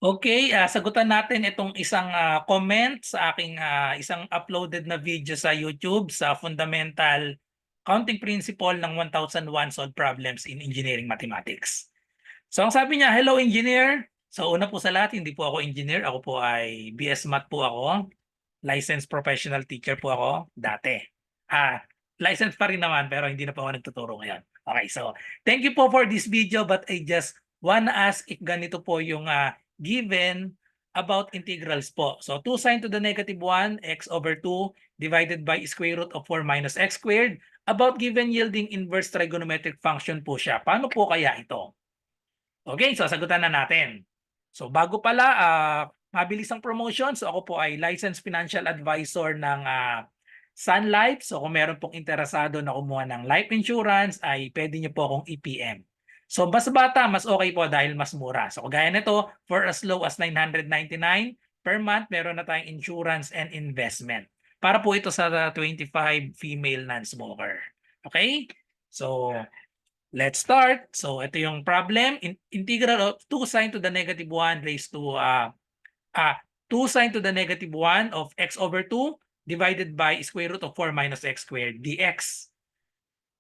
Okay, sagutan natin itong isang comment sa aking isang uploaded na video sa YouTube sa Fundamental Counting Principle ng 1001 Solved Problems in Engineering Mathematics. So ang sabi niya, hello engineer. So una po sa lahat, hindi po ako engineer. Ako po ay BS Math po ako. Licensed professional teacher po ako dati. Ah, licensed pa rin naman pero hindi na po ako nagtuturo ngayon. Okay, so thank you po for this video but I just wanna ask if ganito po yung given about integrals po. So 2 sine to the negative 1 x over 2 divided by square root of 4 minus x squared. About given yielding inverse trigonometric function po siya. Paano po kaya ito? Okay, so sagutan na natin. So bago pala, mabilis ang promotion. So ako po ay licensed financial advisor ng Sun Life. So kung meron pong interesado na kumuha ng life insurance, ay pwede niyo po akong i-PM. So mas bata, mas okay po dahil mas mura. So kagaya nito, for as low as 999 per month, meron na tayong insurance and investment. Para po ito sa 25 female non-smoker. Okay? So let's start. So ito yung problem. Integral of 2 sine to the negative 1 raised to 2 sine to the negative 1 of x over 2 divided by square root of 4 minus x squared dx.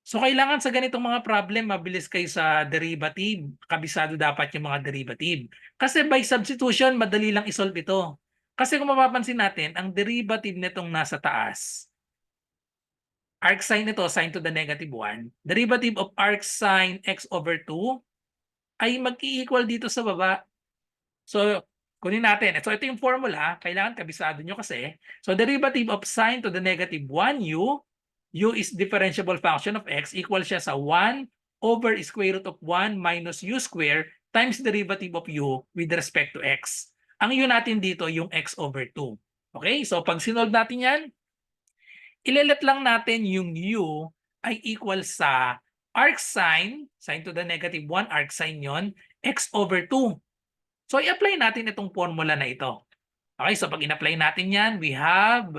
So kailangan sa ganitong mga problem, mabilis kayo sa derivative. Kabisado dapat yung mga derivative. Kasi by substitution, madali lang isolve ito. Kasi kung mapapansin natin, ang derivative nitong nasa taas, arc sine nito, sine to the negative 1, derivative of arc sine x over 2 ay mag-i-equal dito sa baba. So, kunin natin. So, ito yung formula. Kailangan kabisado nyo kasi. So, derivative of sine to the negative 1u, u is differentiable function of x, equal siya sa 1 over square root of 1 minus u square times derivative of u with respect to x. Ang u natin dito, yung x over 2. Okay? So, pag sinolve natin yan, ilelet lang natin yung u ay equal sa arc sine, sine to the negative 1, arc sine yon, x over 2. So, i-apply natin itong formula na ito. Okay, so pag in-apply natin yan, we have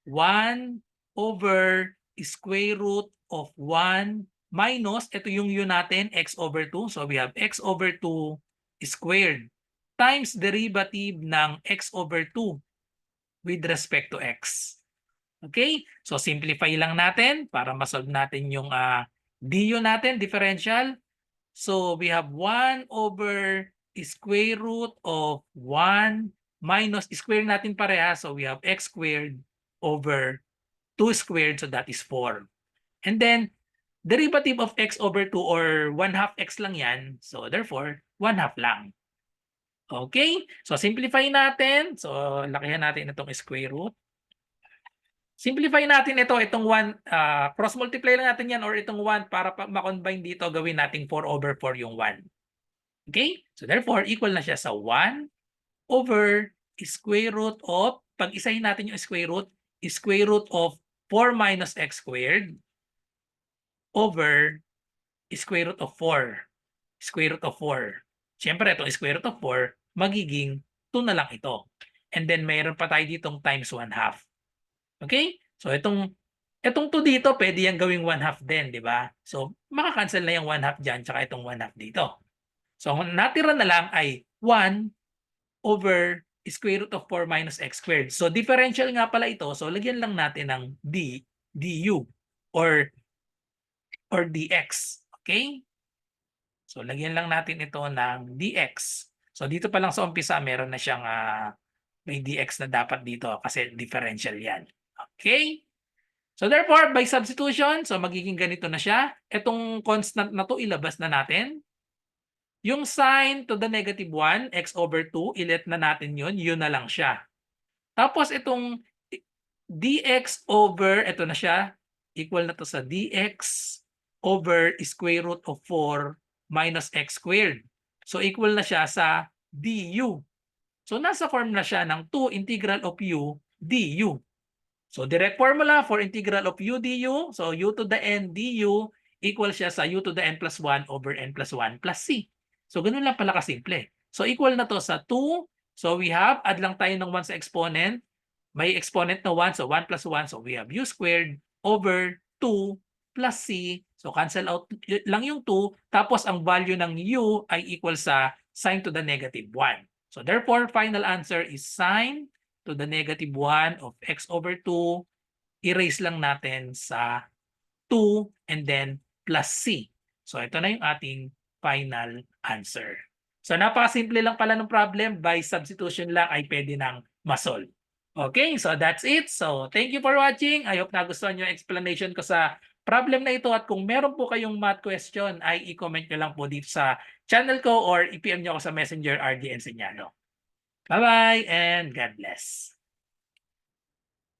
1 over square root of 1 minus, ito yung u natin, x over 2. So, we have x over 2 squared times derivative ng x over 2 with respect to x. Okay? So, simplify lang natin para masolve natin yung du natin, differential. So, we have 1 over square root of 1 minus square natin pareha. So, we have x squared over 2 squared. So, that is 4. And then, derivative of x over 2 or 1 half x lang yan. So, therefore, 1 half lang. Okay? So, simplify natin. So, lakihan natin itong square root. Simplify natin ito, itong 1, cross multiply lang natin yan or itong 1 para ma-combine dito, gawin nating 4 over 4 yung 1. Okay? So therefore, equal na siya sa 1 over square root of, pag isahin natin yung square root of 4 minus x squared over square root of 4. Square root of 4. Siyempre, itong square root of 4, magiging 2 na lang ito. And then, mayroon pa tayo ditong times 1 half. Okay? So, itong 2 dito, pwede yung gawing 1 half din, di ba? So, makakancel na yung 1 half dyan, tsaka itong 1 half dito. So, ang natira na lang ay 1 over square root of 4 minus x squared. So, differential nga pala ito. So, lagyan lang natin ng du or dx. Okay? So, lagyan lang natin ito ng dx. So, dito pa lang sa umpisa, meron na siyang may dx na dapat dito kasi differential yan. Okay? So, therefore, by substitution, so magiging ganito na siya. Itong constant na to ilabas na natin. Yung sine to the negative 1, x over 2, ilet na natin yun na lang siya. Tapos itong dx over, ito na siya, equal na to sa dx over square root of 4 minus x squared. So equal na siya sa du. So nasa form na siya ng 2 integral of u du. So direct formula for integral of u du. So u to the n du equal siya sa u to the n plus 1 over n plus 1 plus c. So ganun lang pala kasimple. So equal na to sa 2. So we have, add lang tayo ng 1 sa exponent. May exponent na 1. So 1 plus 1. So we have u squared over 2 plus c. So cancel out lang yung 2. Tapos ang value ng u ay equal sa sine to the negative 1. So therefore, final answer is sine to the negative 1 of x over 2. Erase lang natin sa 2 and then plus c. So ito na yung ating final answer. So napakasimple lang pala ng problem. By substitution lang ay pwede nang masolve. Okay, so that's it. So thank you for watching. I hope nagustuhan nyo yung explanation ko sa problem na ito. At kung meron po kayong math question, ay i-comment nyo lang po dito sa channel ko or i-PM nyo ako sa Messenger RD Enseñano. Bye-bye and God bless.